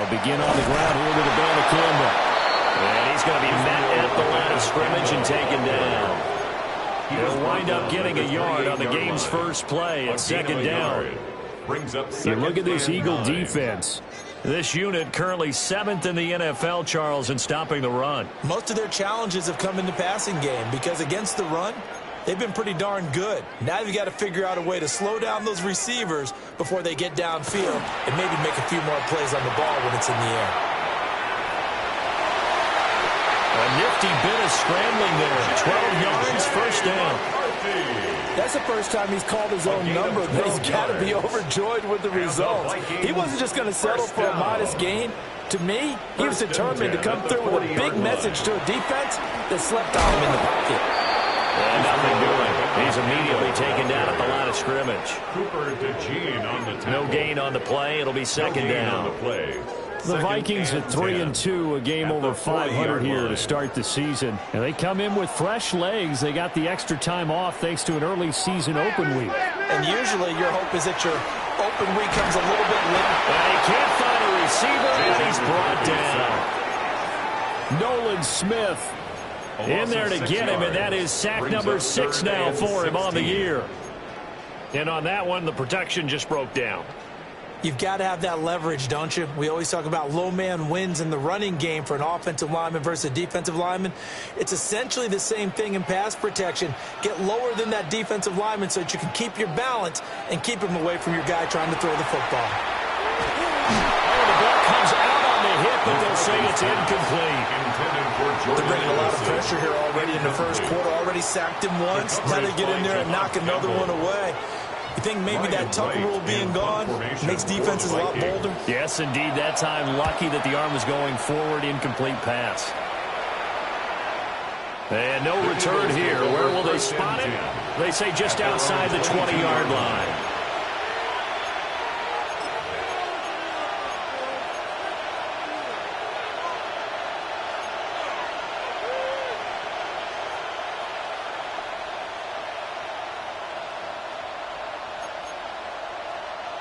They'll begin on the ground here with a band of Campbell. And he's going to be met at the line of scrimmage and taken down. He'll wind up getting a yard on the game's first play at second down. You look at this Eagle defense. This unit currently 7th in the NFL, Charles, in stopping the run. Most of their challenges have come in the passing game because against the run, they've been pretty darn good. Now you've got to figure out a way to slow down those receivers before they get downfield and maybe make a few more plays on the ball when it's in the air. A nifty bit of scrambling there. 12 yards, first down. That's the first time he's called his own number, but he's got to be overjoyed with the results. He wasn't just going to settle for a modest gain. To me, he was determined to come through with a big message to a defense that slept on him in the pocket. And nothing doing. He's immediately taken down at the line of scrimmage. No gain on the play. It'll be second down. The Vikings at 3-2, a game over 500 here to start the season. And they come in with fresh legs. They got the extra time off thanks to an early season open week. And usually your hope is that your open week comes a little bit later. And he can't find a receiver, and he's brought down. Nolan Smith in there to get him, and that is sack number 6 now for him on the year. And on that one, the protection just broke down. You've got to have that leverage, don't you? We always talk about low man wins in the running game for an offensive lineman versus a defensive lineman. It's essentially the same thing in pass protection. Get lower than that defensive lineman so that you can keep your balance and keep him away from your guy trying to throw the football. Oh, the ball comes out on the hit, but they'll say it's incomplete. They're bringing a lot of pressure here already in the first quarter. Already sacked him once. Now they get in there and knock another one away. You think maybe that tuck rule being gone makes defenses a lot bolder? Yes, indeed. That time, lucky that the arm was going forward, incomplete pass. And no return here. Where will they spot it? They say just outside the 20-yard line.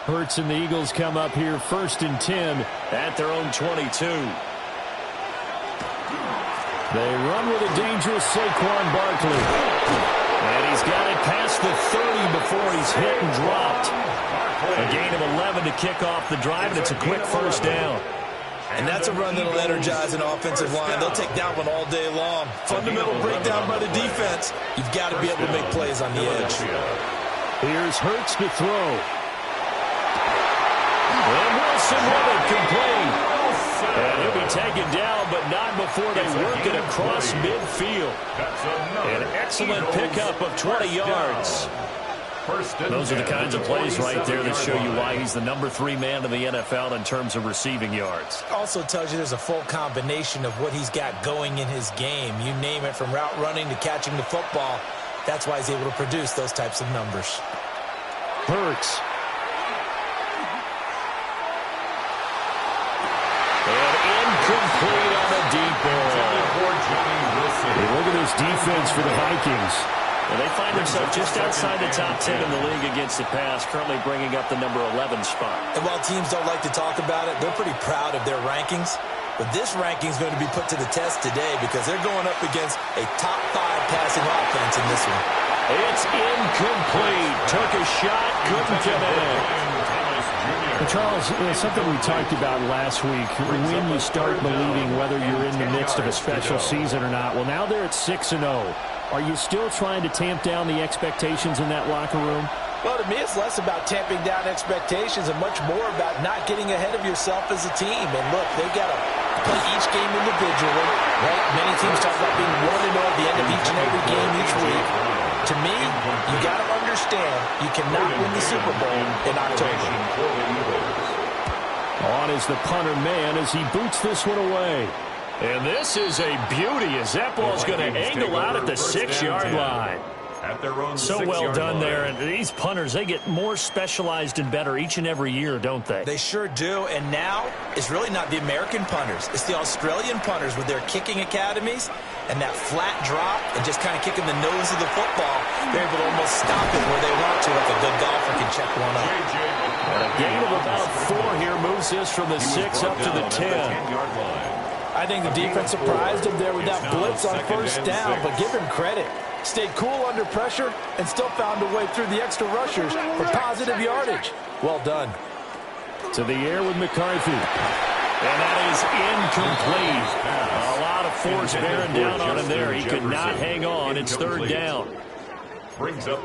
Hurts and the Eagles come up here 1st and 10 at their own 22. They run with a dangerous Saquon Barkley. And he's got it past the 30 before he's hit and dropped. A gain of 11 to kick off the drive, and it's a quick first down. And that's a run that'll energize an offensive line. They'll take that one all day long. Fundamental breakdown by the defense. You've got to be able to make plays on the edge. Here's Hurts to throw. And Wilson with it, complete. And he'll be taken down, but not before they work it across midfield. An excellent pickup of 20 yards. Those are the kinds of plays right there that show you why he's the number 3 man in the NFL in terms of receiving yards. Also tells you there's a full combination of what he's got going in his game. You name it, from route running to catching the football. That's why he's able to produce those types of numbers. Hurts. Complete on a deep ball. Hey, look at this defense for the Vikings. And they find themselves just outside the top 10 in the league against the pass, currently bringing up the number 11 spot. And while teams don't like to talk about it, they're pretty proud of their rankings. But this ranking is going to be put to the test today because they're going up against a top 5 passing offense in this one. It's incomplete. Took a shot, couldn't connect. Charles, something we talked about last week, when you start believing whether you're in the midst of a special season or not. Well, now they're at 6-0. Are you still trying to tamp down the expectations in that locker room? Well, to me, it's less about tamping down expectations and much more about not getting ahead of yourself as a team. And look, they've got to play each game individually, right? Many teams talk about being 1-0 at the end of each and every game each week. To me, you got to understand you cannot win the Super Bowl in October. On is the punter man as he boots this one away. And this is a beauty as that ball's going to angle out at the 6-yard line. So well done there. And these punters, they get more specialized and better each and every year, don't they? They sure do. And now it's really not the American punters. It's the Australian punters with their kicking academies. And that flat drop and just kind of kicking the nose of the football, they're able to almost stop it where they want to, like a good golfer can check one up. And a gain of about 4 here moves this from the 6 up to the 10. I think the defense surprised him there with that blitz on first down, but give him credit. Stayed cool under pressure and still found a way through the extra rushers for positive yardage. Well done. To the air with McCarthy. And that is incomplete. A lot of force bearing down on him there. He could not hang on. It's third down.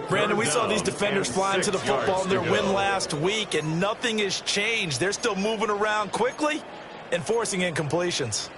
Brandon, we saw these defenders flying to the football in their win last week, and nothing has changed. They're still moving around quickly and forcing incompletions.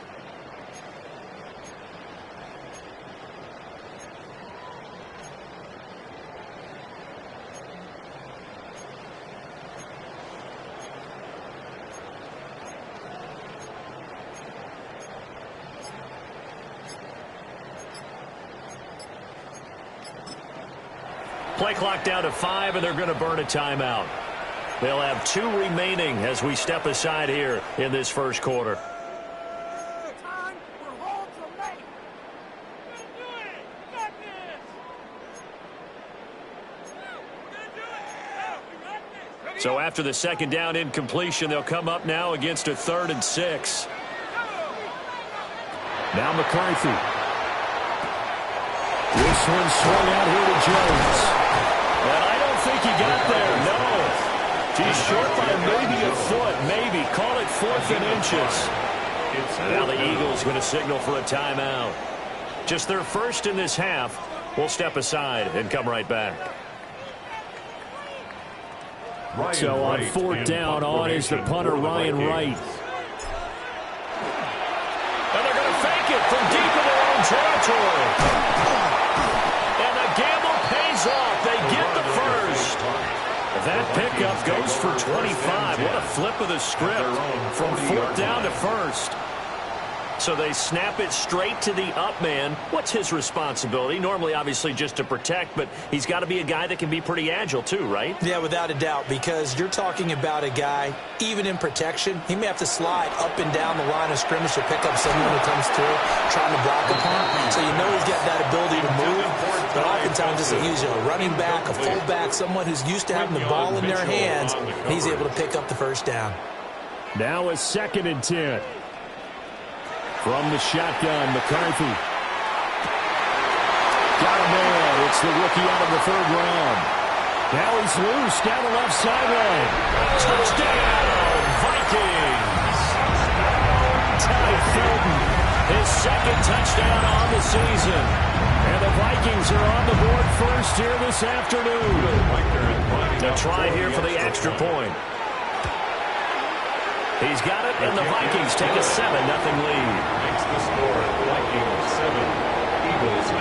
Play clock down to 5, and they're going to burn a timeout. They'll have 2 remaining as we step aside here in this first quarter. So after the second down incompletion, they'll come up now against a 3rd and 6. Now McCarthy. This one swung out here to Jones. And I don't think he got there, no. He's short by maybe a foot, maybe. Call it 4th and inches. Now the Eagles going to signal for a timeout. Just their first in this half. We'll step aside and come right back. So on 4th down, on is the punter, Ryan Wright. And they're going to fake it from deep in their own territory. And the gamble pays off. They get the first. That pickup goes for 25. What a flip of the script from 4th down to 1st. So they snap it straight to the up man. What's his responsibility? Normally, obviously, just to protect, but he's got to be a guy that can be pretty agile too, right? Yeah, without a doubt, because you're talking about a guy, even in protection, he may have to slide up and down the line of scrimmage to pick up someone who comes through trying to block upon. So you know he's got that ability to move, but oftentimes it's a running back, a fullback, someone who's used to having the ball in their hands, and he's able to pick up the first down. Now a 2nd and 10. From the shotgun, McCarthy. Got a man. It's the rookie out of the 3rd round. Now he's loose down the left sideline. Touchdown, Vikings. Ty Felton, his 2nd touchdown on the season. And the Vikings are on the board first here this afternoon. A try here for the extra point. He's got it, and the Vikings take a 7-0 lead. Makes the score Vikings 7, Eagles 0.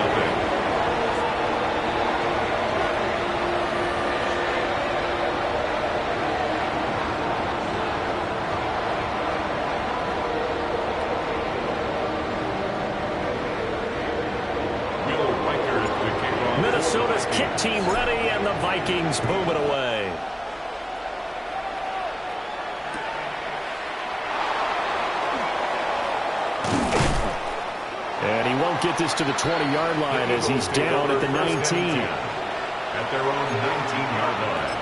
Minnesota's kick team ready, and the Vikings boom it away. And he won't get this to the 20-yard line as he's down at the 19. At their own 19-yard line.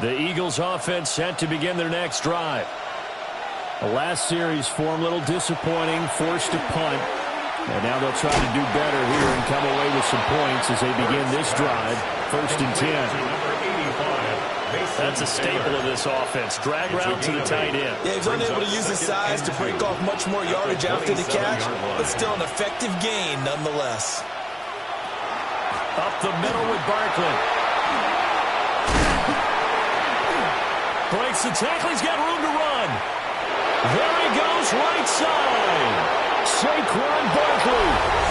The Eagles offense set to begin their next drive. The last series for him, a little disappointing, forced to punt. And now they'll try to do better here and come away with some points as they begin this drive. 1st and 10. That's a staple of this offense. Drag route to the tight end. Yeah, he's unable to use his size to break off much more yardage after the catch, but still an effective gain nonetheless. Up the middle with Barkley. Breaks the tackle. He's got room to run. There he goes, right side. Saquon Barkley.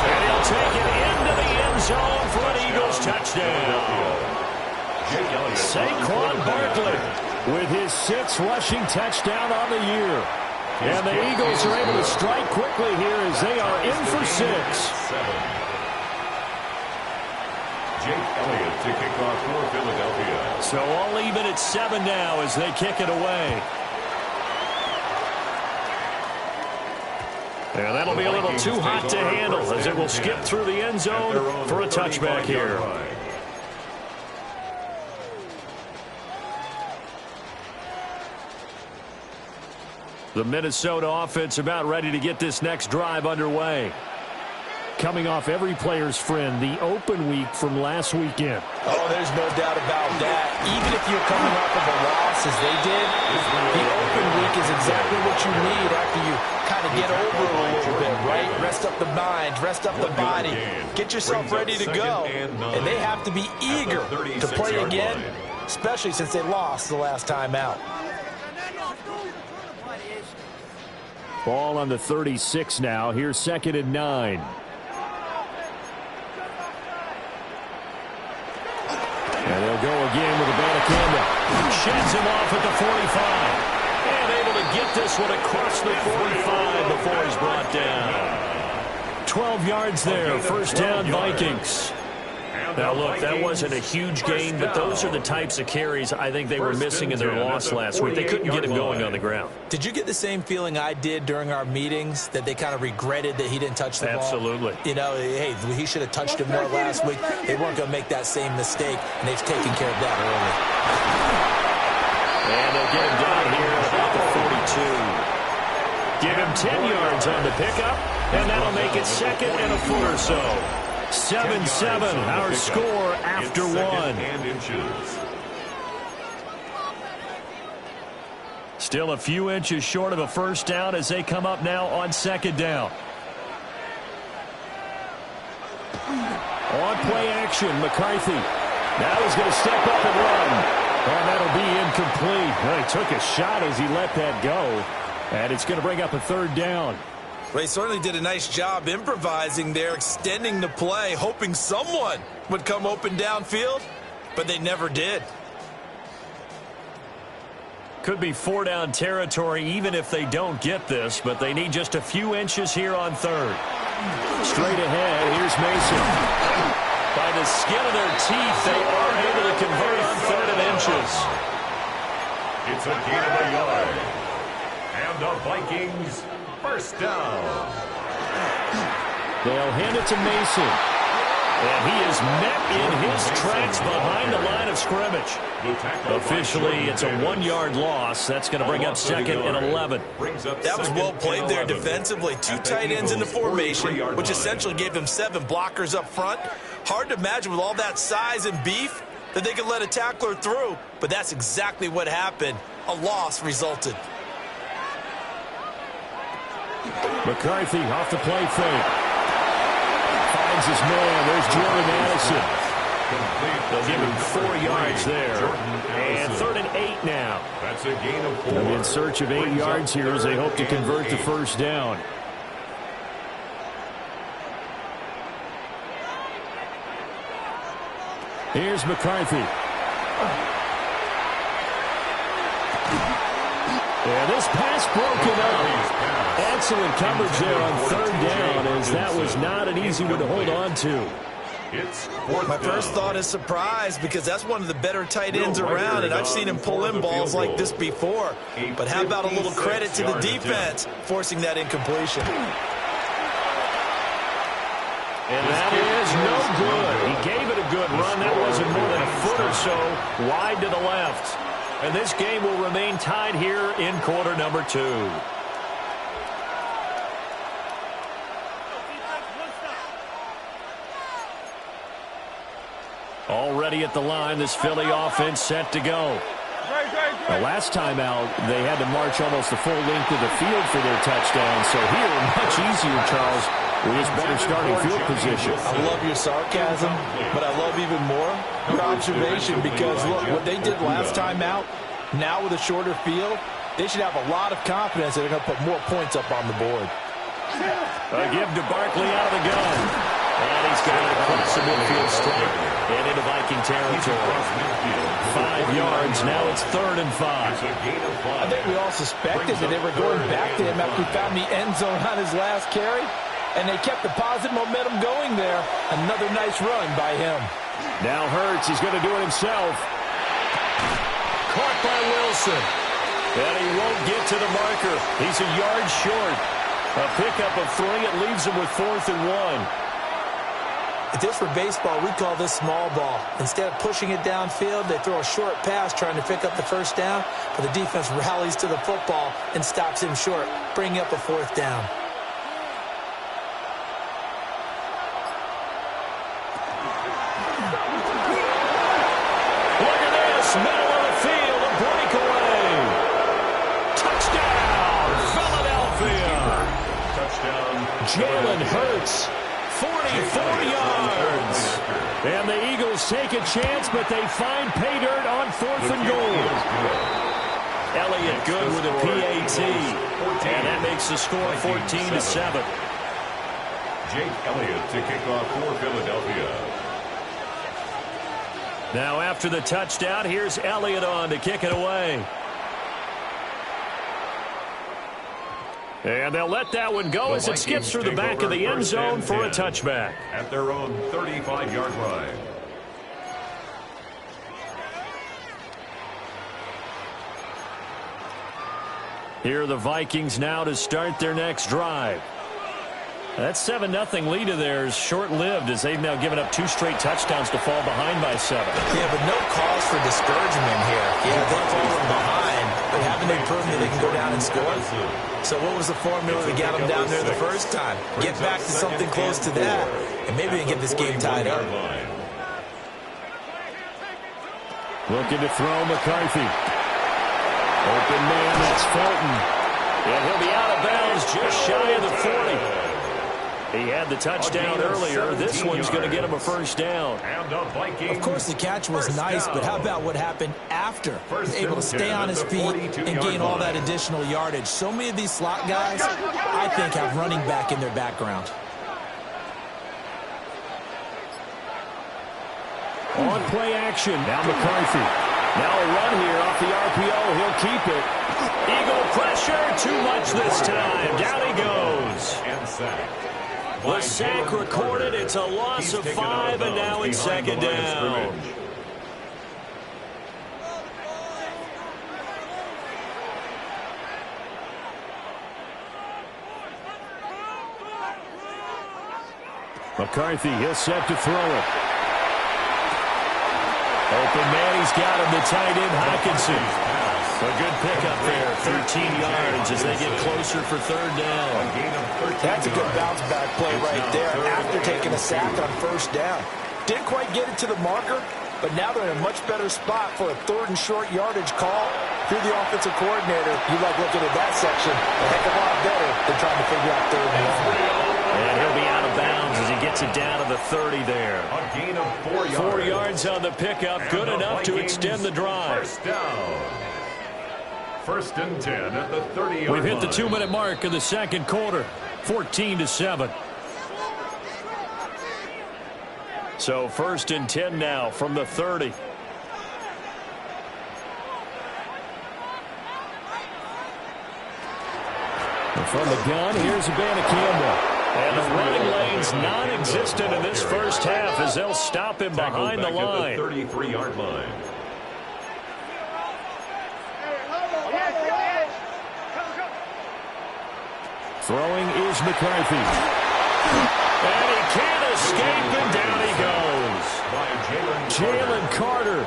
And he'll take it into the end zone for an Eagles touchdown. Saquon Barkley with his 6th rushing touchdown on the year. And the Eagles are able to strike quickly here as they are in for 6. Jake Elliott to kick off for Philadelphia. So all even at 7 now as they kick it away. And that'll be a little too hot to handle as it will skip through the end zone for a touchback here. The Minnesota offense about ready to get this next drive underway. Coming off every player's friend, the open week from last weekend. Oh, there's no doubt about that. Even if you're coming off of a loss as they did, the open week is exactly what you need after you kind of get over it a little bit, right? Rest up the mind, rest up the body, get yourself ready to go. And they have to be eager to play again, especially since they lost the last time out. Ball on the 36 now. Here's 2nd and 9. And they'll go again with a Banacanda. Sheds him off at the 45. And able to get this one across the 45 before he's brought down. 12 yards there. First down, Vikings. Now, look, that wasn't a huge gain, but those are the types of carries I think they were missing in their loss last week. They couldn't get him going on the ground. Did you get the same feeling I did during our meetings, that they kind of regretted that he didn't touch the ball? Absolutely. You know, hey, he should have touched it more last week. They weren't going to make that same mistake, and they've taken care of that early. And they'll get him down here at about the 42. Give him 10 yards on the pickup, and that'll make it 2nd and a foot or so. 7-7, our score after 1. Still a few inches short of a first down as they come up now on 2nd down. On play action, McCarthy. Now he's going to step up and run. And that'll be incomplete. Well, he took a shot as he let that go. And it's going to bring up a 3rd down. Well, he certainly did a nice job improvising there, extending the play, hoping someone would come open downfield, but they never did. Could be 4-down territory even if they don't get this, but they need just a few inches here on 3rd. Straight ahead, here's Mason. By the skin of their teeth, they are able to convert on 3rd and inches. It's a gain of a yard. And the Vikings, first down. They'll hand it to Mason. And he is met in his tracks behind the line of scrimmage. Officially, it's a 1-yard loss. That's going to bring up 2nd and 11. That was well played there defensively. 2 tight ends in the formation, which essentially gave them 7 blockers up front. Hard to imagine with all that size and beef that they could let a tackler through, but that's exactly what happened. A loss resulted. McCarthy off the play fake. Finds his man. There's Jordan Addison. They'll give him 4 yards there. And 3rd and 8 now. That's a gain of 4. And in search of 8 yards here as they hope to convert the first down. Here's McCarthy. And this pass broken up. Excellent coverage there on 3rd down, as that was not an easy one to hold on to. My first thought is surprise, because that's one of the better tight ends around, and I've seen him pull in balls like this before. But how about a little credit to the defense forcing that incompletion? And that is no good. He gave it a good run. That wasn't more than a foot or so wide to the left. And this game will remain tied here in quarter number 2. Already at the line, this Philly offense set to go. The last time out, they had to march almost the full length of the field for their touchdown. So here, much easier, Charles, with his better starting field position. I love your sarcasm, but I love even more your observation, because, look, what they did last time out, now with a shorter field, they should have a lot of confidence that they're going to put more points up on the board. A give to Barkley out of the gun. And he's got it across the midfield straight and into Viking territory. 5 yards. Now it's 3rd and 5. I think we all suspected that they were going back to him after he found the end zone on his last carry. And they kept the positive momentum going there. Another nice run by him. Now Hurts, he's going to do it himself. Caught by Wilson. And he won't get to the marker. He's a yard short. A pickup of 3. It leaves him with 4th and 1. If this were baseball, we call this small ball. Instead of pushing it downfield, they throw a short pass trying to pick up the first down, but the defense rallies to the football and stops him short, bringing up a 4th down. Look at this, middle of the field, a breakaway. Touchdown, Philadelphia. Touchdown. Jalen Hurts, 44 yards. and the Eagles take a chance, but they find pay dirt on 4th and goal. Elliott good with a PAT, and that makes the score 14-7. Jake Elliott to kick off for Philadelphia. Now after the touchdown, here's Elliott on to kick it away. And they'll let that one go as it skips through the back of the end zone for a touchback. At their own 35-yard line. Here are the Vikings now to start their next drive. That 7-0 lead of theirs short-lived as they've now given up 2 straight touchdowns to fall behind by 7. Yeah, but no cause for discouragement here. Yeah, they're falling behind, but haven't they proven that they can go down and score? So what was the formula that got them down there the first time? Get back to something close to that, and maybe they can get this game tied up. Looking to throw McCarthy. Open man, that's Fulton. And he'll be out of bounds just shy of the 40. He had the touchdown earlier. This one's going to get him a first down. Of course, the catch was nice, but how about what happened after? He's able to stay on his feet and gain all that additional yardage. So many of these slot guys, I think, have running back in their background. On play action. Now McCarthy. Now a run here off the RPO. He'll keep it. Eagle pressure. Too much this time. Down he goes. The sack recorded. It's a loss of 5, and now it's second down. McCarthy, he'll set to throw it. Open man, he's got him, the tight end, Hockenson. A good pickup there, 13 yards as they get closer for 3rd down. That's a good bounce-back play right there after taking a sack on 1st down. Didn't quite get it to the marker, but now they're in a much better spot for a 3rd and short yardage call. Through the offensive coordinator, you like looking at that section a heck of a lot better than trying to figure out 3rd and long. And he'll be out of bounds as he gets it down to the 30 there. A gain of 4 yards. 4 yards on the pickup, good enough to extend the drive. First down. 1st and 10 at the 30-yard line. We've hit the 2-minute mark in the second quarter, 14-7. So 1st and 10 now from the 30. From the gun, here's Savannah Campbell. And the running lane's non-existent in this first half as they'll stop him behind the line. At the 33-yard line. Throwing is McCarthy. And he can't escape, and down he goes. Jalen Carter.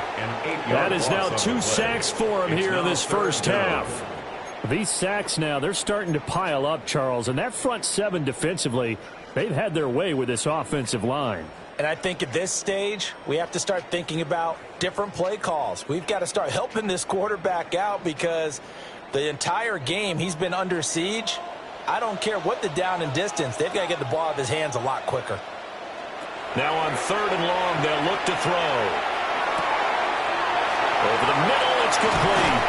That is now 2 sacks for him here in this first half. These sacks now, they're starting to pile up, Charles. And that front 7 defensively, they've had their way with this offensive line. And I think at this stage, we have to start thinking about different play calls. We've got to start helping this quarterback out because the entire game he's been under siege. I don't care what the down and distance. They've got to get the ball out of his hands a lot quicker. Now on 3rd and long, they'll look to throw. Over the middle, it's complete.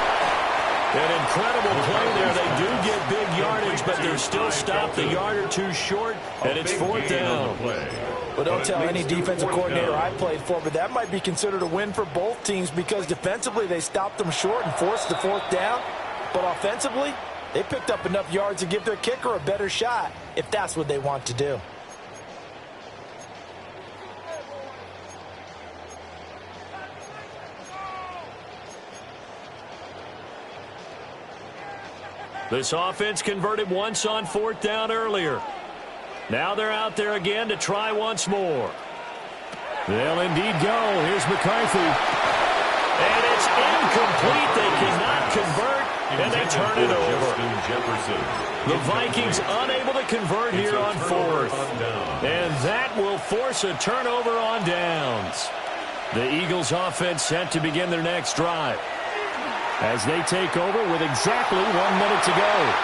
An incredible play there. They do get big yardage, but they're still stopped a yard or 2 short, and it's 4th down. Well, don't tell any defensive coordinator I played for, but that might be considered a win for both teams because defensively they stopped them short and forced the 4th down. But offensively, they picked up enough yards to give their kicker a better shot if that's what they want to do. This offense converted once on 4th down earlier. Now they're out there again to try once more. They'll indeed go. Here's McCarthy. And it's incomplete. They cannot convert, and they turn it over. The Vikings unable to convert here on 4th. And that will force a turnover on downs. The Eagles offense set to begin their next drive, as they take over with exactly 1 minute to go.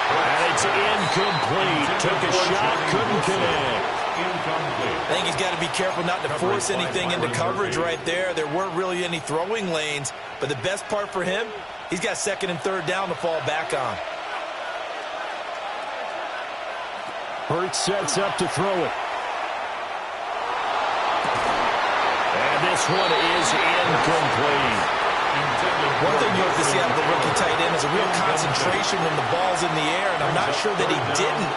And it's incomplete. Took a shot, couldn't connect. I think he's got to be careful not to force anything into coverage right there. There weren't really any throwing lanes, but the best part for him, he's got 2nd and 3rd down to fall back on. Hurts sets up to throw it. And this one is incomplete. One thing you have to see out of the rookie tight end is a real concentration when the ball's in the air, and I'm not sure that he didn't,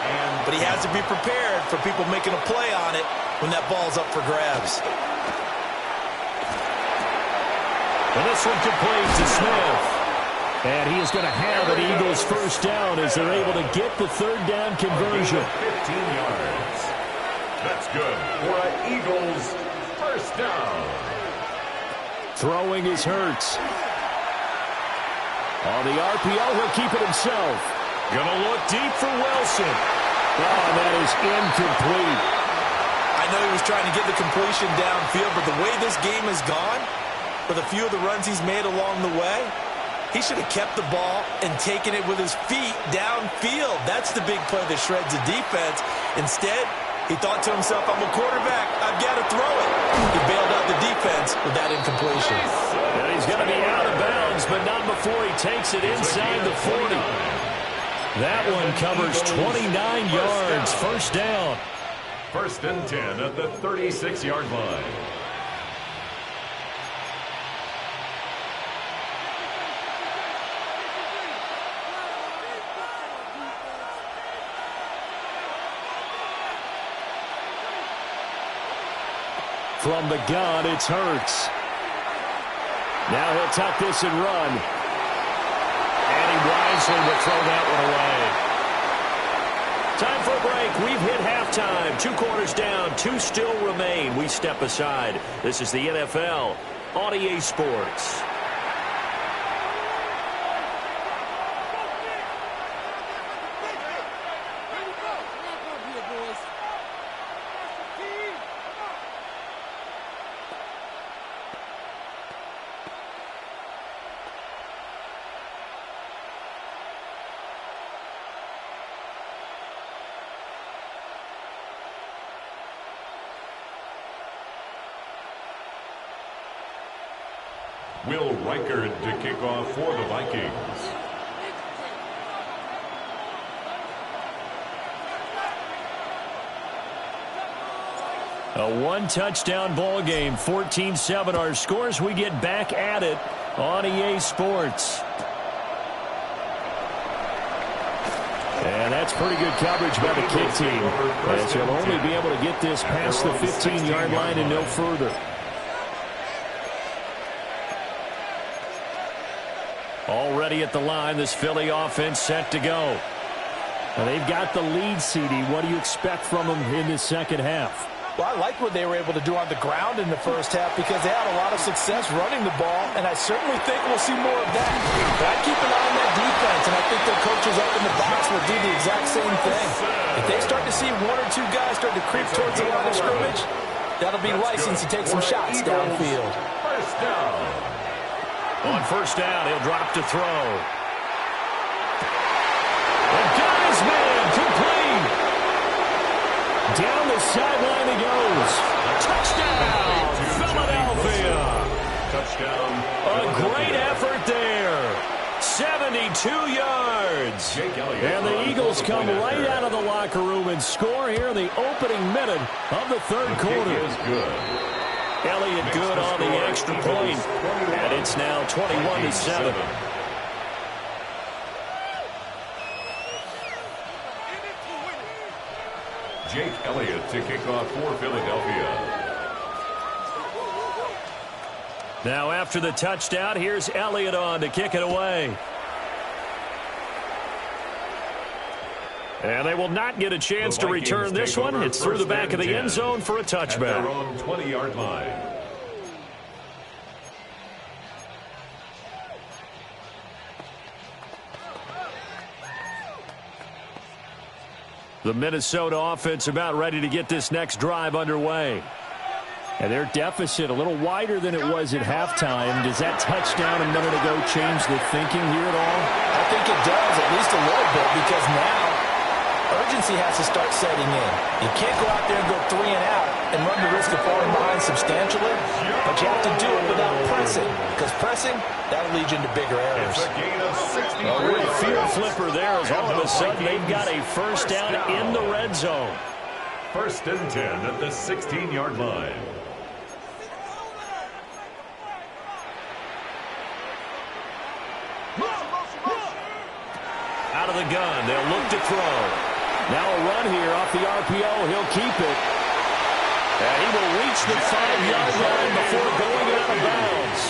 but he has to be prepared for people making a play on it when that ball's up for grabs. And this one complete to Smith. And he is going to have an Eagles first down as they're able to get the 3rd down conversion. 15 yards. That's good for an Eagles first down. Throwing is Hurts. On the RPO, he'll keep it himself. Gonna look deep for Wilson. Oh, that is incomplete. I know he was trying to get the completion downfield, but the way this game has gone, with a few of the runs he's made along the way, he should have kept the ball and taken it with his feet downfield. That's the big play that shreds the defense. Instead, he thought to himself, I'm a quarterback, I've got to throw it. He bailed out the defense with that incompletion. And he's going to be out of bounds, but not before he takes it inside the 40. That one covers 29 yards, first down. 1st and 10 at the 36-yard line. From the gun, it's Hurts. Now he'll tuck this and run. And he wisely will throw that one away. Time for a break. We've hit halftime. 2 quarters down, 2 still remain. We step aside. This is the NFL on EA Sports. Will Reichard to kick off for the Vikings. A 1-touchdown ball game, 14-7 our scores. We get back at it on EA Sports. And that's pretty good coverage by the kick team, as he'll only be able to get this past the 15-yard line and no further. Already at the line, this Philly offense set to go. Well, they've got the lead, CD. What do you expect from them in this second half? Well, I like what they were able to do on the ground in the first half because they had a lot of success running the ball, and I certainly think we'll see more of that. But I'd keep an eye on that defense, and I think their coaches up in the box will do the exact same thing. If they start to see 1 or 2 guys start to creep towards the line of scrimmage, that'll be license to take some shots downfield. First down. On first down, he'll drop to throw. And got his man, complete. Down the sideline he goes. Touchdown, Philadelphia. Touchdown. A great effort there. 72 yards. And the Eagles come right out of the locker room and score here in the opening minute of the third quarter. Is good. Elliott good on the extra point, and it's now 21-7. Jake Elliott to kick off for Philadelphia. Now after the touchdown, here's Elliott on to kick it away. And they will not get a chance to return this one. It's through the back of the end zone for a touchback. At their own 20-yard line. The Minnesota offense about ready to get this next drive underway. And their deficit a little wider than it was at halftime. Does that touchdown a minute ago change the thinking here at all? I think it does, at least a little bit, because now urgency has to start setting in. You can't go out there and go 3 and out and run the risk of falling behind substantially, but you have to do it without pressing, because pressing, that'll lead you into bigger errors. It's a gain of 63. A real field flipper there as all of a sudden they've got a first down in the red zone. 1st and 10 at the 16-yard line. Out of the gun, they'll look to throw. Now a run here off the RPO. He'll keep it. And he will reach the 5-yard line before going out of bounds.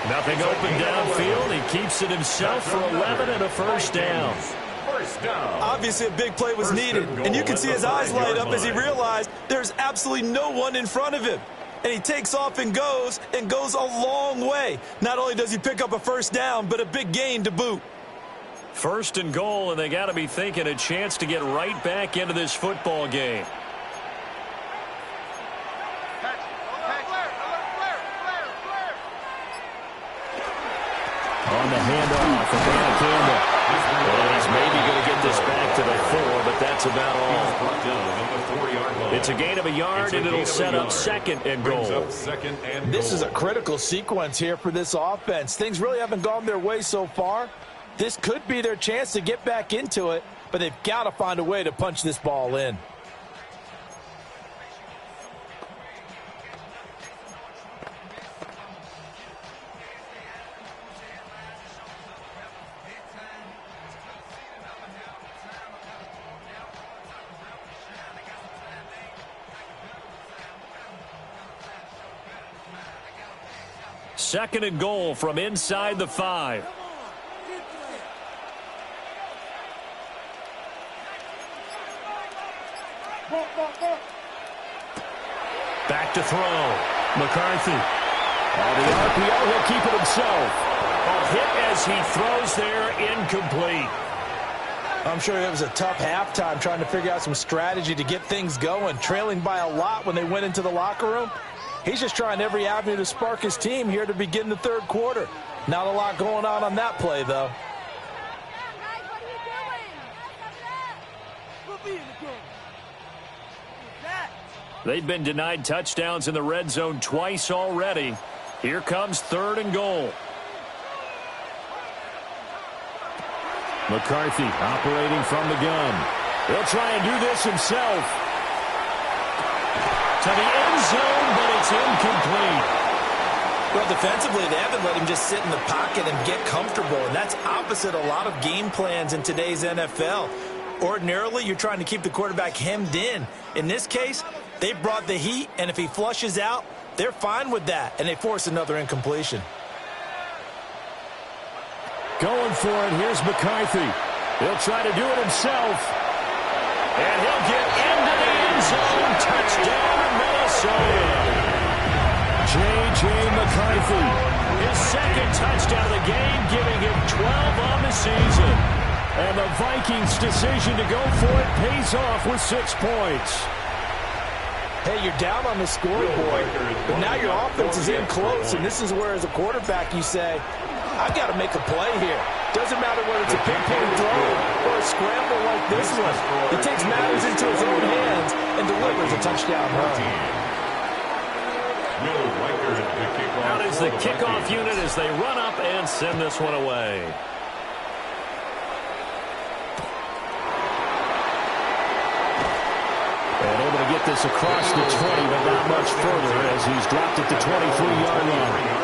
Nothing open downfield. He keeps it himself for 11 and a first down. Obviously a big play was needed, and you can see his eyes light up as he realized there's absolutely no one in front of him. And he takes off and goes a long way. Not only does he pick up a first down, but a big gain to boot. 1st and goal, and they got to be thinking a chance to get right back into this football game. On the handoff from Van Campbell. And he's maybe going to get this back to the 4, but that's about all. It's a gain of a yard, and it'll set up 2nd and goal. This is a critical sequence here for this offense. Things really haven't gone their way so far. This could be their chance to get back into it, but they've got to find a way to punch this ball in. Second and goal from inside the 5. Back to throw. McCarthy. On the RPO, he'll keep it himself. A hit as he throws there, incomplete. I'm sure it was a tough halftime trying to figure out some strategy to get things going, trailing by a lot when they went into the locker room. He's just trying every avenue to spark his team here to begin the 3rd quarter. Not a lot going on that play, though. They've been denied touchdowns in the red zone twice already. Here comes 3rd and goal. McCarthy operating from the gun. He'll try and do this himself. To the end zone, but it's incomplete. Well, defensively, they haven't let him just sit in the pocket and get comfortable, and that's opposite a lot of game plans in today's NFL. Ordinarily, you're trying to keep the quarterback hemmed in. In this case, they brought the heat, and if he flushes out, they're fine with that, and they force another incompletion. Going for it, here's McCarthy. He'll try to do it himself. And he'll get into the end zone. Touchdown, Minnesota. J.J. McCarthy. His 2nd touchdown of the game, giving him 12 on the season. And the Vikings' decision to go for it pays off with 6 points. Hey, you're down on the scoreboard, but now your offense is in close, and this is where, as a quarterback, you say, I've got to make a play here. Doesn't matter whether it's a pinpoint throw or a scramble like this one. He takes matters into his own hands and delivers a touchdown run. Out is the kickoff unit as they run up and send this one away. And able to get this across the 20, but not much further as he's dropped at the 23-yard line.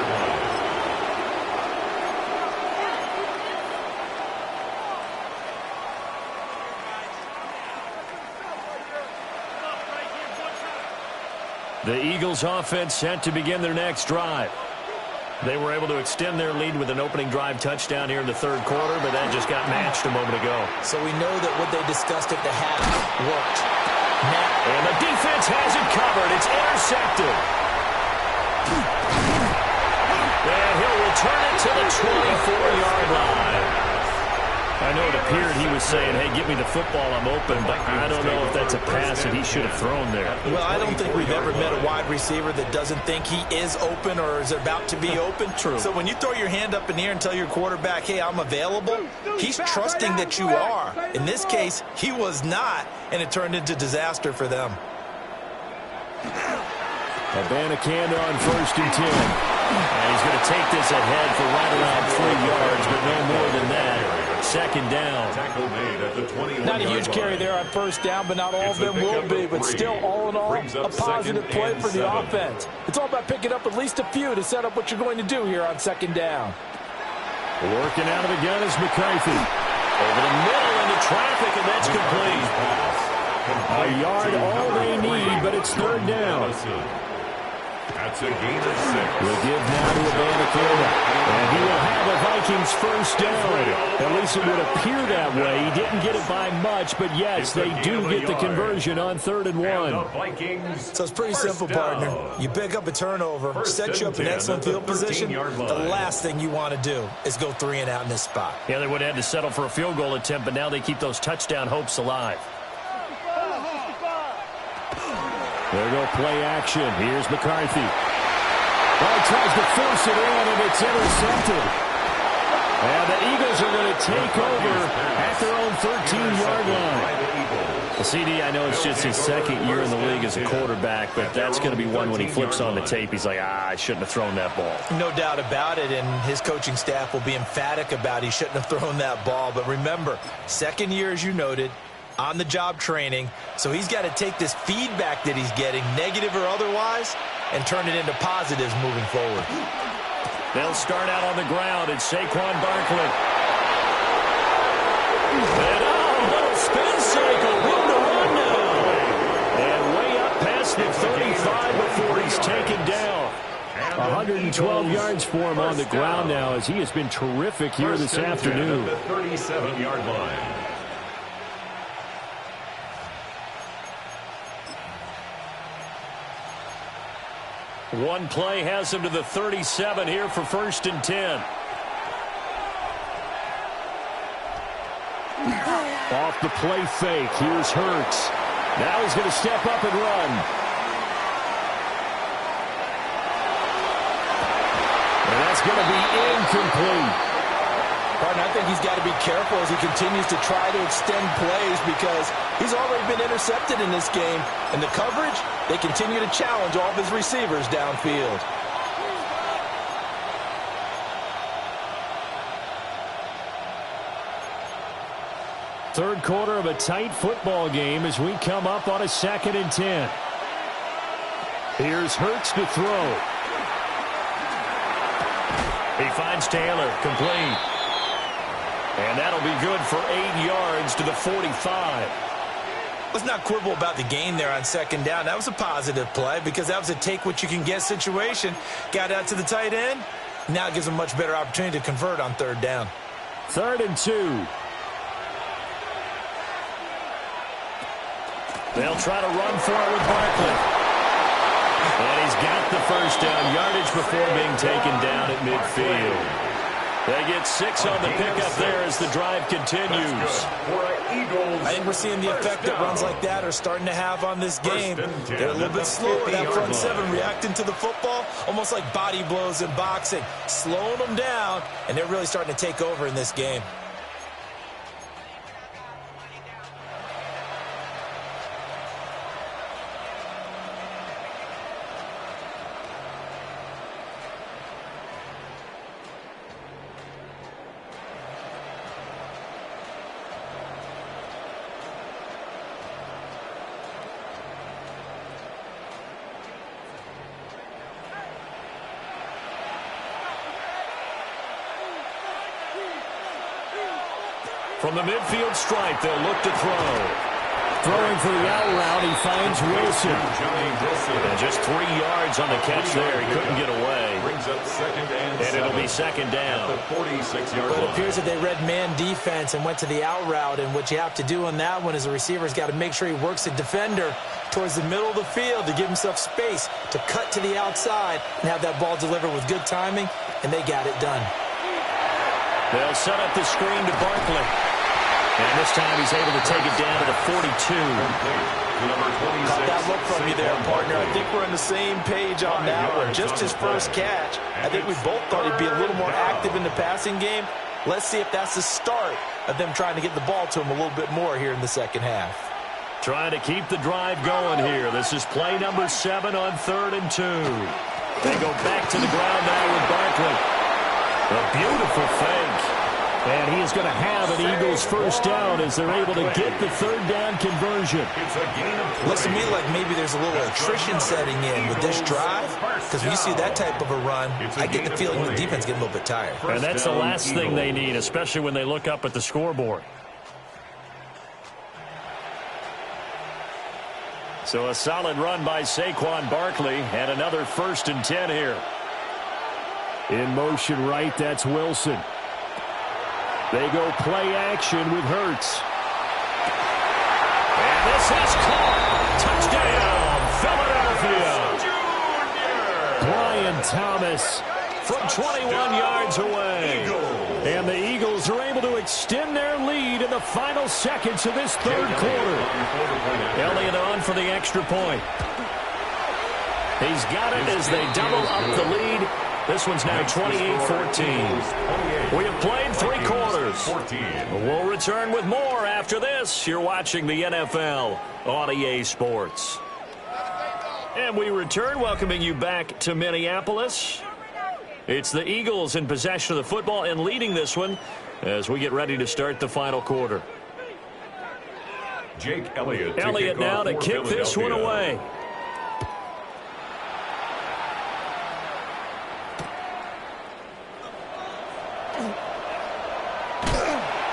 The Eagles offense set to begin their next drive. They were able to extend their lead with an opening drive touchdown here in the third quarter, but that just got matched a moment ago. So we know that what they discussed at the half worked. Now, and the defense has it covered. It's intercepted. And he'll return it to the 24-yard line. I know it appeared he was saying, hey, give me the football, I'm open, but I don't know if that's a pass that he should have thrown there. Well, I don't think we've ever met a wide receiver that doesn't think he is open or is about to be open. True. So when you throw your hand up in the air and tell your quarterback, hey, I'm available, he's trusting that you are. In this case, he was not, and it turned into disaster for them. Abanikanda on 1st and 10. And he's going to take this ahead for right around 3 yards, but no more than that. 2nd down. Not a huge carry there on 1st down, but not all of them will be. But still, all in all, a positive play for the offense. It's all about picking up at least a few to set up what you're going to do here on 2nd down. Working out of the gun is McCarthy. Over the middle into traffic, and that's complete. A yard all they need, but it's 3rd down. That's a gain of 6. We'll give now to Abanikanda. And he will have a Vikings 1st down. At least it would appear that way. He didn't get it by much, but yes, they do get the conversion on 3rd and 1. So it's pretty simple, partner. You pick up a turnover, set you up in excellent field position. The last thing you want to do is go 3 and out in this spot. Yeah, they would have had to settle for a field goal attempt, but now they keep those touchdown hopes alive. There go play action. Here's McCarthy. Well, tries to force it in, and it's intercepted. And the Eagles are going to take over at their own 13-yard line. The CD, I know it's just his 2nd year in the league as a quarterback, but that's going to be one when he flips on the tape. He's like, I shouldn't have thrown that ball. No doubt about it, and his coaching staff will be emphatic about he shouldn't have thrown that ball. But remember, 2nd year, as you noted, on-the-job training, so he's got to take this feedback that he's getting, negative or otherwise, and turn it into positives moving forward. They'll start out on the ground, and Saquon Barkley. And little spin cycle, room to run now. And way up past the 35 before he's taken down. 112 yards for him on the ground now, as he has been terrific here this afternoon. The 37-yard line. One play has him to the 37 here for 1st and 10. Off the play fake. Here's Hurts. Now he's going to step up and run. And that's going to be incomplete. Partner, I think he's got to be careful as he continues to try to extend plays because he's already been intercepted in this game. And the coverage, they continue to challenge all of his receivers downfield. Third quarter of a tight football game as we come up on a 2nd and 10. Here's Hurts to throw. He finds Taylor, complete. And that'll be good for 8 yards to the 45. Let's not quibble about the gain there on 2nd down. That was a positive play because that was a take-what-you-can-get situation. Got out to the tight end. Now it gives them a much better opportunity to convert on 3rd down. 3rd and 2. They'll try to run for it with Barkley. And he's got the 1st down yardage before being taken down at midfield. They get 6 on the pickup there as the drive continues. I think we're seeing the effect that runs like that are starting to have on this game. They're a little bit slower, that front 7, reacting to the football, almost like body blows in boxing, slowing them down, and they're really starting to take over in this game. From the midfield stripe, they'll look to throw. Throwing for the out route, he finds Wilson. And just 3 yards on the catch there. He couldn't get away. Brings up and it'll be second down. At the 46-yard line. It appears that they read man defense and went to the out route. And what you have to do on that one is the receiver's got to make sure he works the defender towards the middle of the field to give himself space to cut to the outside and have that ball delivered with good timing, and they got it done. They'll set up the screen to Barkley. And this time he's able to take it down to the 42. Caught that look from you there, partner. I think we're on the same page on that one. Just his first catch. I think we both thought he'd be a little more active in the passing game. Let's see if that's the start of them trying to get the ball to him a little bit more here in the second half. Trying to keep the drive going here. This is play number 7 on 3rd and 2. They go back to the ground now with Barkley. A beautiful fake. And he is going to have an Eagles first down as they're able to get the 3rd down conversion. Looks to me like maybe there's a little attrition setting in with this drive, because when you see that type of a run, I get the feeling the defense getting a little bit tired. And that's the last thing they need, especially when they look up at the scoreboard. So a solid run by Saquon Barkley and another 1st and 10 here. In motion right, that's Wilson. They go play action with Hurts. And this is caught. Touchdown, Philadelphia. Brian Thomas from 21 yards away. And the Eagles are able to extend their lead in the final seconds of this 3rd quarter. Elliott on for the extra point. He's got it as they double up the lead. This one's now 28-14. We have played 3 quarters. We'll return with more after this. You're watching the NFL on EA Sports. And we return, welcoming you back to Minneapolis. It's the Eagles in possession of the football and leading this one as we get ready to start the final quarter. Jake Elliott now to kick this one away.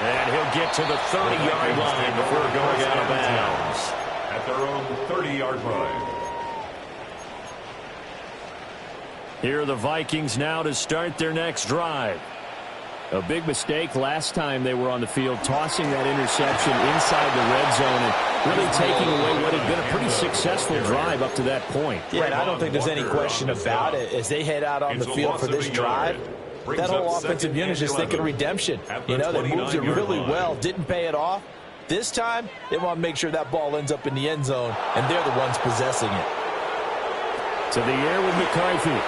And he'll get to the 30-yard line before going out of bounds. At their own 30-yard line. Here are the Vikings now to start their next drive. A big mistake last time they were on the field, tossing that interception inside the red zone and really taking away what had been a pretty successful drive up to that point. Yeah, and I don't think there's any question about it. As they head out on the field for this drive, that whole offensive unit is just thinking redemption. You know, they moved it really well, didn't pay it off. This time, they want to make sure that ball ends up in the end zone, and they're the ones possessing it. To the air with McCarthy.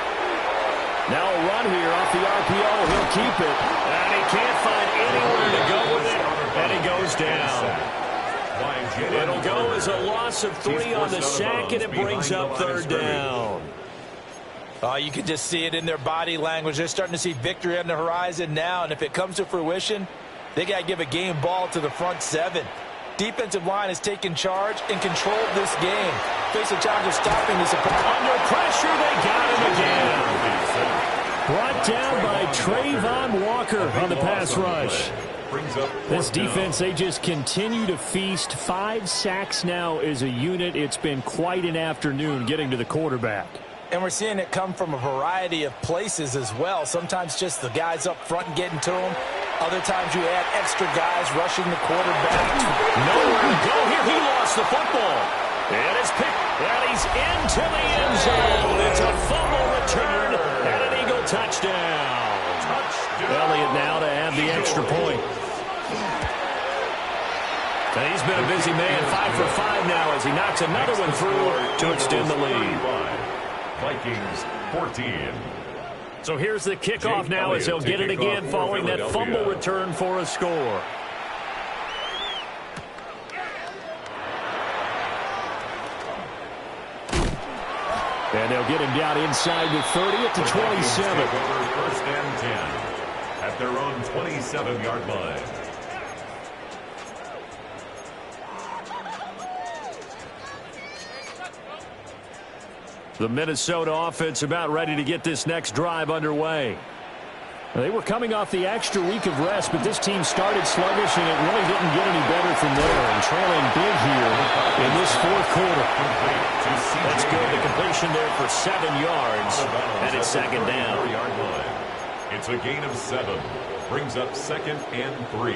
Now a run here off the RPO. He'll keep it. And he can't find anywhere to go with it. And he goes down. It'll go as a loss of 3 on the sack, and it brings up 3rd down. You can just see it in their body language. They're starting to see victory on the horizon now, and if it comes to fruition, they got to give a game ball to the front 7. Defensive line has taken charge and controlled this game. Face a challenge of stopping this opponent. Under pressure, they got him again. Brought down by Trayvon Walker on the pass rush. This defense, they just continue to feast. 5 sacks now as a unit. It's been quite an afternoon getting to the quarterback. And we're seeing it come from a variety of places as well. Sometimes just the guys up front getting to them. Other times you add extra guys rushing the quarterback. Nowhere to go here. He lost the football. And it's picked. And he's into the end zone. It's a fumble return and an Eagle touchdown. Elliott now to add the extra point. And he's been a busy man. 5 for 5 now as he knocks another one through to extend the lead. Vikings 14. So here's the kickoff now as they'll get it again following that fumble return for a score. And they'll get him down inside the 30 at the 27. First and 10 at their own 27-yard line. The Minnesota offense about ready to get this next drive underway. They were coming off the extra week of rest, but this team started sluggish, and it really didn't get any better from there. And trailing big here in this fourth quarter. That's good. The completion there for 7 yards, and it's second down. It's a gain of 7. Brings up 2nd and 3.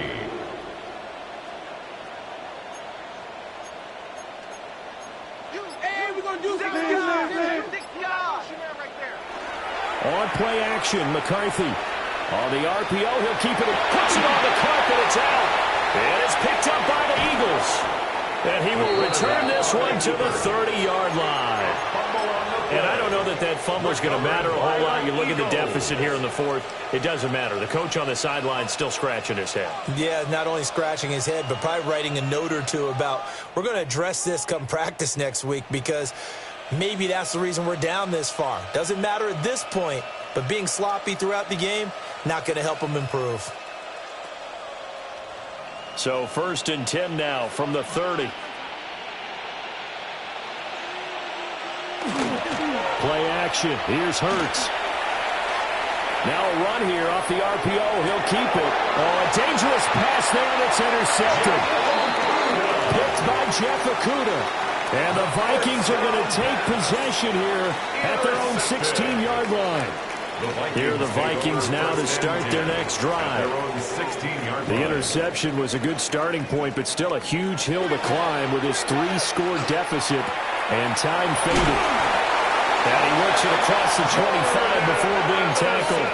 On play action, McCarthy. On the RPO, he'll keep it. Puts it on the carpet. It's out. And it's picked up by the Eagles. And he will return this one to the 30-yard line. And I don't know that that fumble is going to matter a whole lot. You look at the deficit here in the fourth. It doesn't matter. The coach on the sideline still scratching his head. Yeah, not only scratching his head, but probably writing a note or two about, we're going to address this come practice next week, because maybe that's the reason we're down this far. Doesn't matter at this point, but being sloppy throughout the game, not going to help them improve. So 1st and 10 now from the 30. Play action. Here's Hurts. Now a run here off the RPO. He'll keep it. Oh, a dangerous pass there that's intercepted. Picked by Jeff Okudah. And the Vikings are going to take possession here at their own 16-yard line. Here are the Vikings now to start their next drive. The interception was a good starting point, but still a huge hill to climb with his 3-score deficit, and time faded. And he works it across the 25 before being tackled.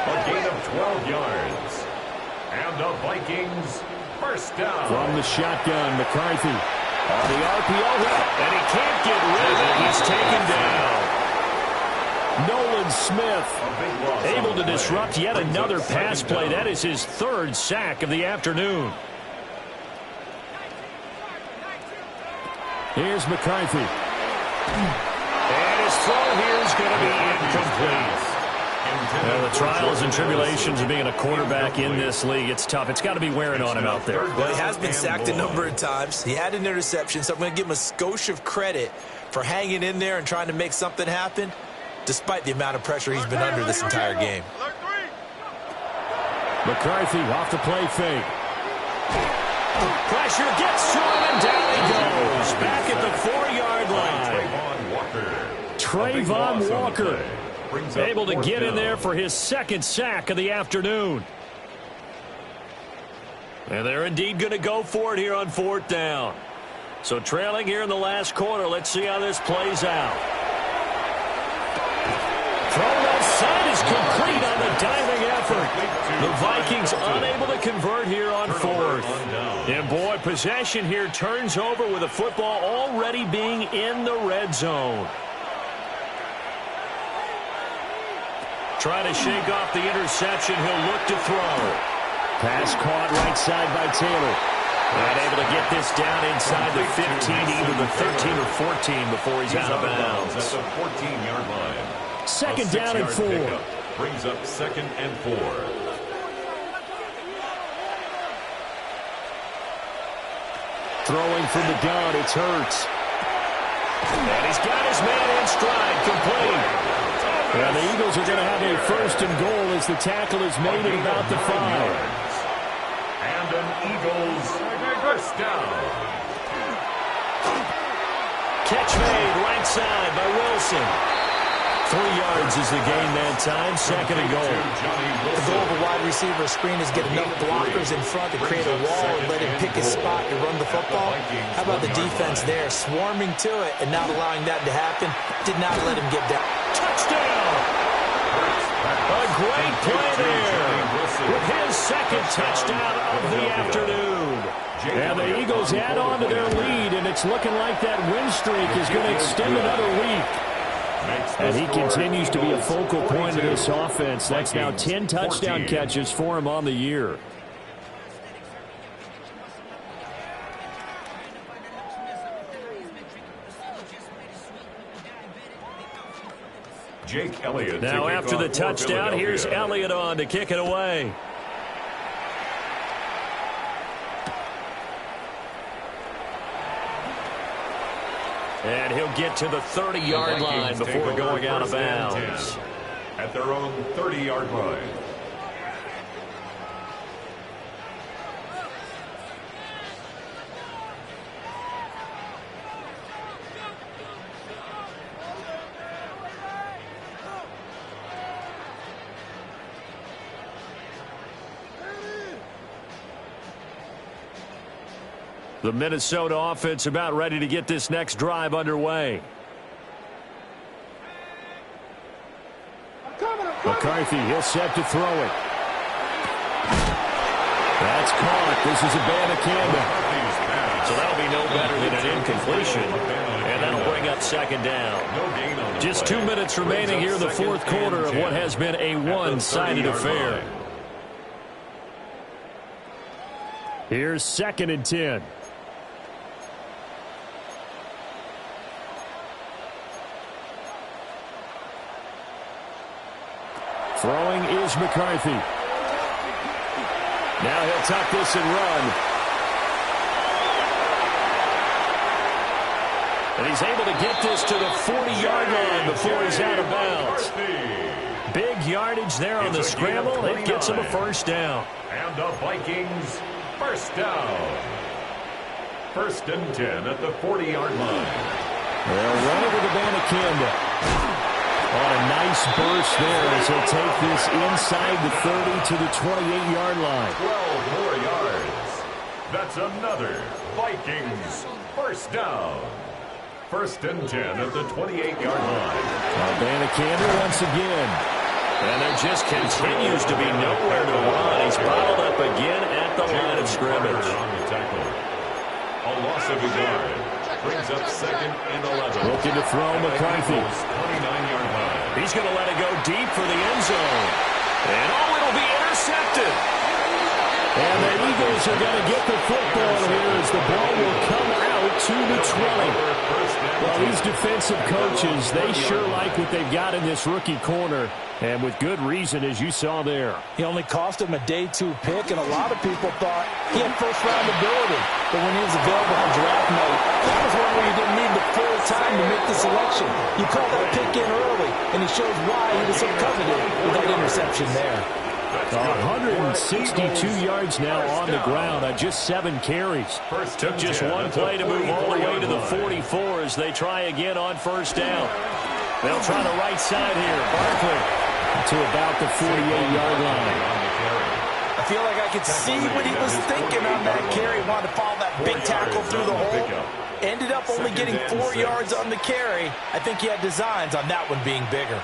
A gain of 12 yards. And the Vikings first down. From the shotgun, McCarthy. On the RPO, and he can't get rid of it. He's taken down. Nolan Smith able to disrupt yet another pass play. That is his 3rd sack of the afternoon. Here's McCarthy. And his throw here is going to be incomplete. Well, the trials and tribulations of being a quarterback in this league, it's tough. It's got to be wearing on him out there. Well, he has been sacked a number of times. He had an interception, so I'm going to give him a skosh of credit for hanging in there and trying to make something happen, despite the amount of pressure he's been under this entire game. McCarthy off the play fake. Pressure gets to him, and down he goes. Back at the 4-yard line. Trayvon Walker able to get in there for his 2nd sack of the afternoon. And they're indeed going to go for it here on 4th down. So trailing here in the last quarter. Let's see how this plays out. Throw left side is complete on the diving effort. The Vikings unable to convert here on 4th. And boy, possession here turns over with the football already being in the red zone. Trying to shake off the interception. He'll look to throw. Pass caught right side by Taylor. And able to get this down inside the 15, either the 13 or 14 before he's out of bounds. At the 14-yard line. 2nd down and 4. Brings up 2nd and 4. Throwing from the gun, it's Hurts. And he's got his man in stride, complete. And the Eagles are going to have a 1st and goal as the tackle is made at about the 5. And an Eagles first down. Catch made right side by Wilson. 3 yards is the gain that time. 2nd and goal. The goal of a wide receiver screen is get enough blockers in front to create a wall and let him pick his spot to run the football. How about the defense there, swarming to it and not allowing that to happen? Did not let him get down. Touchdown! A great play there with his 2nd touchdown of the afternoon. And the Eagles add on to their lead, and it's looking like that win streak is going to extend another week. And he continues to be a focal point of this offense. That's now 10 touchdown catches for him on the year. Jake Elliott. Now after the touchdown, here's Elliott on to kick it away. And he'll get to the 30-yard line before going out of bounds. at their own 30-yard line. The Minnesota offense about ready to get this next drive underway. McCarthy, he'll set to throw it. That's caught. This is a Banacanda. So that'll be no better than an incompletion. And that'll bring up second down. Just 2 minutes remaining here in the fourth quarter of what has been a one-sided affair. Here's 2nd and 10. Throwing is McCarthy. Now he'll tuck this and run. And he's able to get this to the 40-yard line before he's out of bounds. Big yardage there on the scramble. It gets him a first down. And the Vikings first down. 1st and 10 at the 40-yard line. They'll run it with the Banacanda. On a nice burst there as he'll take this inside the 30 to the 28-yard line. 12 more yards. That's another Vikings first down. 1st and 10 at the 28-yard line. Banacanda once again. And there just continues to be nowhere to run. He's bottled up again at the line of scrimmage. On the tackle. A loss of a yard. Brings up 2nd and 11. Looking to throw McCarthy. 29-yard line. He's going to let it go deep for the end zone. And it'll be intercepted. And the Eagles are going to get the football here as the ball will come out to the 20. Well, these defensive coaches, they sure like what they've got in this rookie corner. And with good reason, as you saw there. He only cost him a day 2 pick, and a lot of people thought he had first-round ability. But when he was available on draft night, that was one where you didn't need the full time to make the selection. You called that pick in early, and he shows why he was so coveted with that interception there. 162 yards now on the ground on just 7 carries. Took just one play to move all the way to the 44 as they try again on first down. They'll try the right side here. Barkley to about the 48-yard line. I feel like I could see what he was thinking on that carry. Wanted to follow that big tackle through the hole. Ended up only getting 4 yards on the carry. I think he had designs on that one being bigger.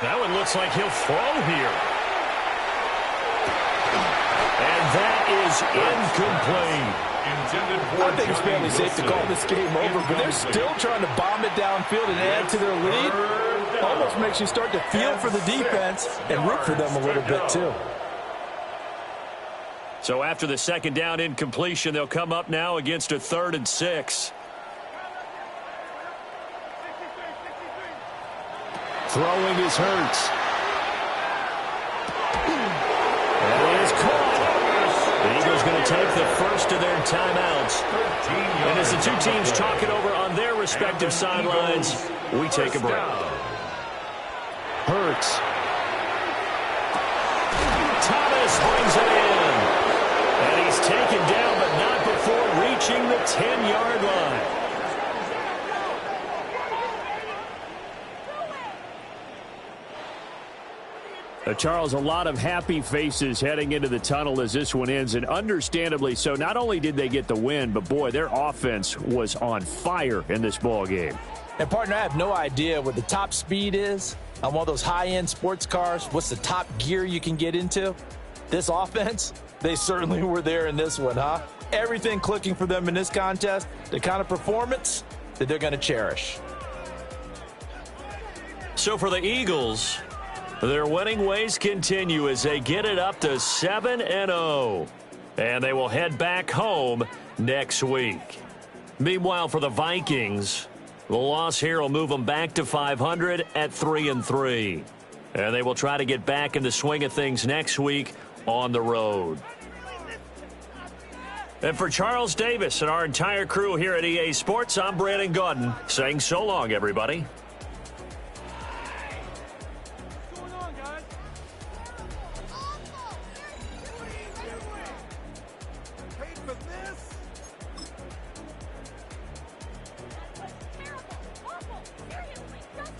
That one looks like he'll throw here. And that is incomplete. I think it's fairly safe to call this game over, but they're still trying to bomb it downfield and add to their lead. Almost makes you start to feel for the defense and root for them a little bit too. So after the 2nd down incompletion, they'll come up now against a 3rd and 6. Throwing is Hurts. That is caught. The Eagles going to take the first of their timeouts. And as the two teams talk it over on their respective sidelines, we take a break. Hurts. Thomas brings it in. And he's taken down, but not before reaching the 10-yard line. Charles, a lot of happy faces heading into the tunnel as this one ends, and understandably so. Not only did they get the win, but, boy, their offense was on fire in this ball game. And, partner, I have no idea what the top speed is on one of those high-end sports cars. What's the top gear you can get into? This offense, they certainly were there in this one, huh? Everything clicking for them in this contest, the kind of performance that they're going to cherish. So for the Eagles, their winning ways continue as they get it up to 7-0. And they will head back home next week. Meanwhile, for the Vikings, the loss here will move them back to 500 at 3-3. And they will try to get back in the swing of things next week on the road. And for Charles Davis and our entire crew here at EA Sports, I'm Brandon Gaudin saying so long, everybody.